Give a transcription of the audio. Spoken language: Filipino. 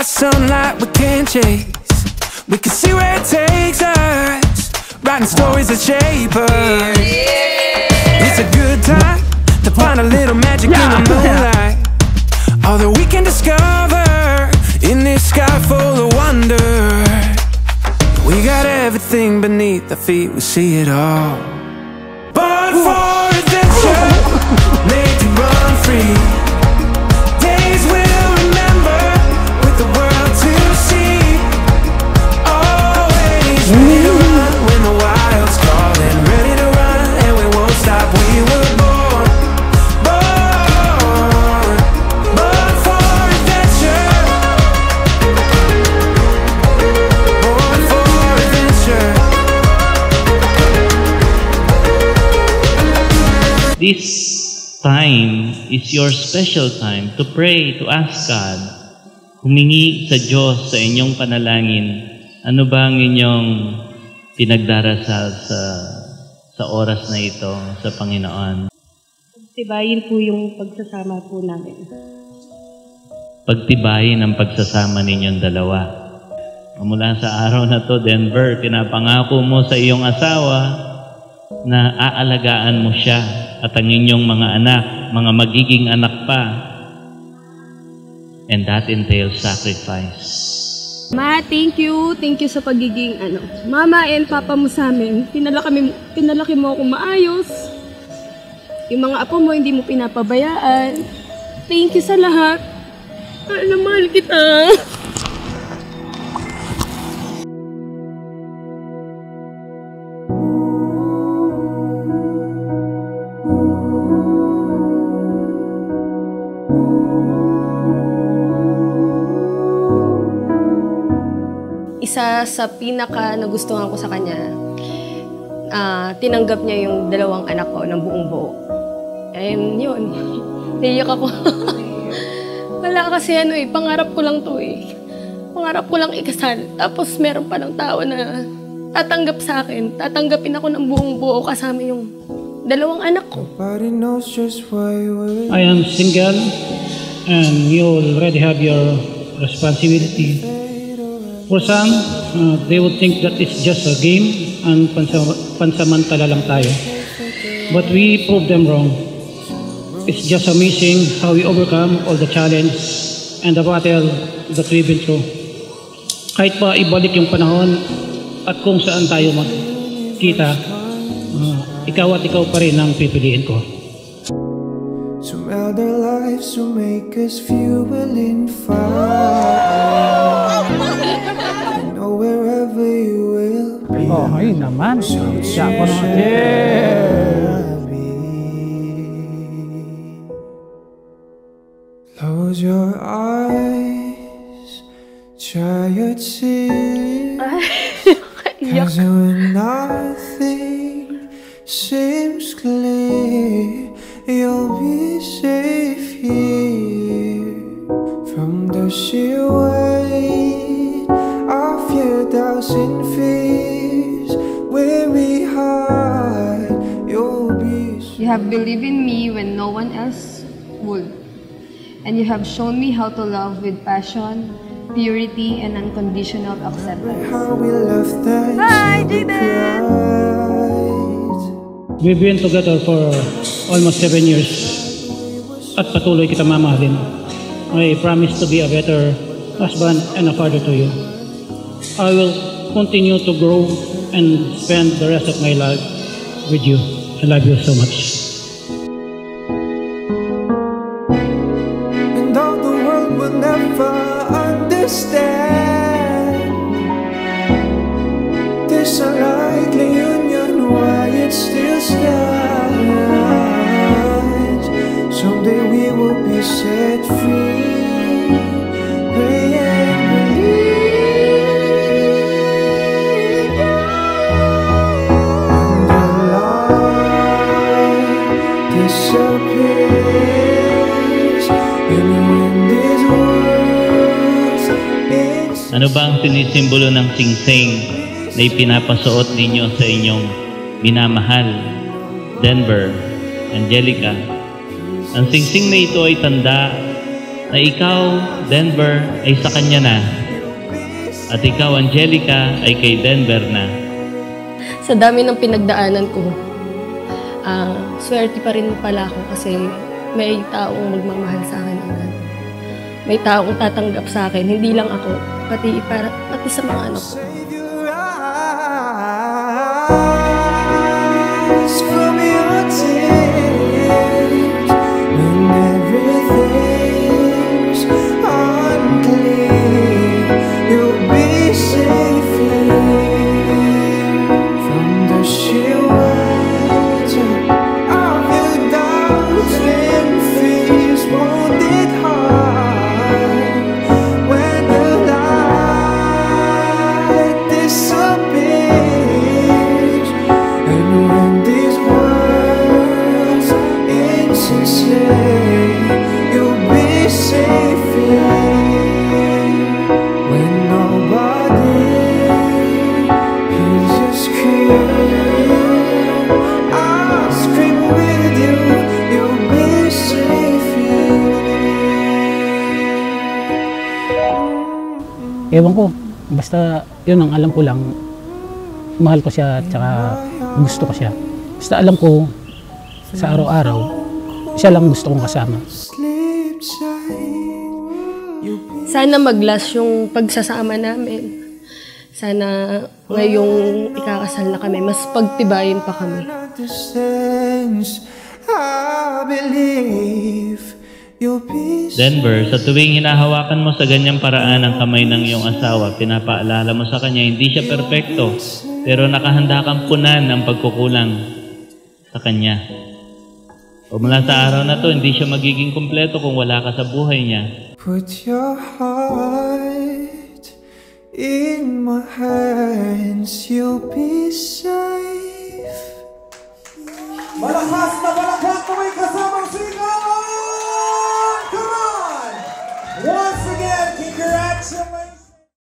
got sunlight we can't chase. We can see where it takes us, writing stories that shape us. It's a good time to find a little magic in the moonlight. All that we can discover in this sky full of wonder. We got everything beneath our feet, we see it all. Born for adventure, made to run free. Days we'll remember, with the world to see. Always ready to run when the wild's calling. Ready to run and we won't stop. We were born for adventure. Born for adventure. This time is your special time to pray, to ask God. Humingi sa Diyos sa inyong panalangin. Ano ba ang inyong pinagdarasal sa oras na ito sa Panginoon? Pagtibayin po yung pagsasama po namin. Pagtibayin ang pagsasama ninyong dalawa. Mula sa araw na to, Denver, pinapangako mo sa iyong asawa na aalagaan mo siya at ang inyong mga anak, mga magiging anak pa. And that entails sacrifice. Ma, thank you. Thank you sa pagiging mama and papa mo sa amin. Pinalaki mo ako maayos. Yung mga apo mo, hindi mo pinapabayaan. Thank you sa lahat. Mahal kita. Isa sa pinaka nagustuhan ko sa kanya, tinanggap niya yung dalawang anak ko ng buong buo. And yun, naiyak ako. Wala kasi pangarap ko lang to Pangarap ko lang ikasal. Tapos meron pa ng tao na tatanggap sa akin. Tatanggapin ako ng buong buo kasama yung dalawang anak ko. I am single and you already have your responsibility. For some, they would think that it's just a game and pansamantala lang tayo. But we prove them wrong. It's just amazing how we overcome all the challenge and the battle that we've been through. Kahit pa ibalik yung panahon at kung saan tayo magkita, ikaw at ikaw pa rin ang pipiliin ko. To meld our lives to make us fuel in fire. Know wherever you will be. Oh, ayun naman. Siapa naman. Close your eyes, dry your tears. Cause when nothing seems clear, you'll be safe here. From the sheer weight of your doubts and fears, weary heart, you'll be safe. You have believed in me when no one else would. And you have shown me how to love with passion, purity, and unconditional acceptance. How we left that. Hi, Jaden! We've been together for almost 7 years at patuloy kita mamahalin. I promise to be a better husband and a father to you. I will continue to grow and spend the rest of my life with you. I love you so much. And all the world will never understand this unlikely union, why it still stands. Someday we will be set free. Pray and believe. And the light disappears, and when this world's Ano ba ang sinisimbolo ng singsing na ipinapasuot ninyo sa inyong minamahal, Denver, Angelica? Ang singsing na ito ay tanda na ikaw, Denver, ay sa kanya na. At ikaw, Angelica, ay kay Denver na. Sa dami ng pinagdaanan ko, swerte pa rin pala ako kasi may taong magmamahal sa akin. May taong tatanggap sa akin, hindi lang ako, pati sa mga anak ko. From your tears, when everything's unclear, you'll be safe here from the sheer water of your doubts and fears. Won't it hurt when the light disappears and when these words insincere, you'll be safe here when nobody hears you scream. I'll scream with you, you'll be safe here. Ewan ko, basta yun ang alam ko lang, mahal ko siya at saka gusto ko siya. Basta alam ko, sa araw-araw, siya lang gusto kong kasama. Sleep tight, you'll be Sana mag-last yung pagsasama namin. Sana ngayong ikakasal na kami, mas pagtibayin pa kami. at distance. I believe you'll be Denver, sa tuwing hinahawakan mo sa ganyang paraan ang kamay ng iyong asawa, pinapaalala mo sa kanya, hindi siya perpekto, pero nakahanda kang punan ang pagkukulang sa kanya. O mula sa araw na to, hindi siya magiging kumpleto kung wala ka sa buhay niya. Put your heart in my hands, you'll be safe. Malakas na malakas!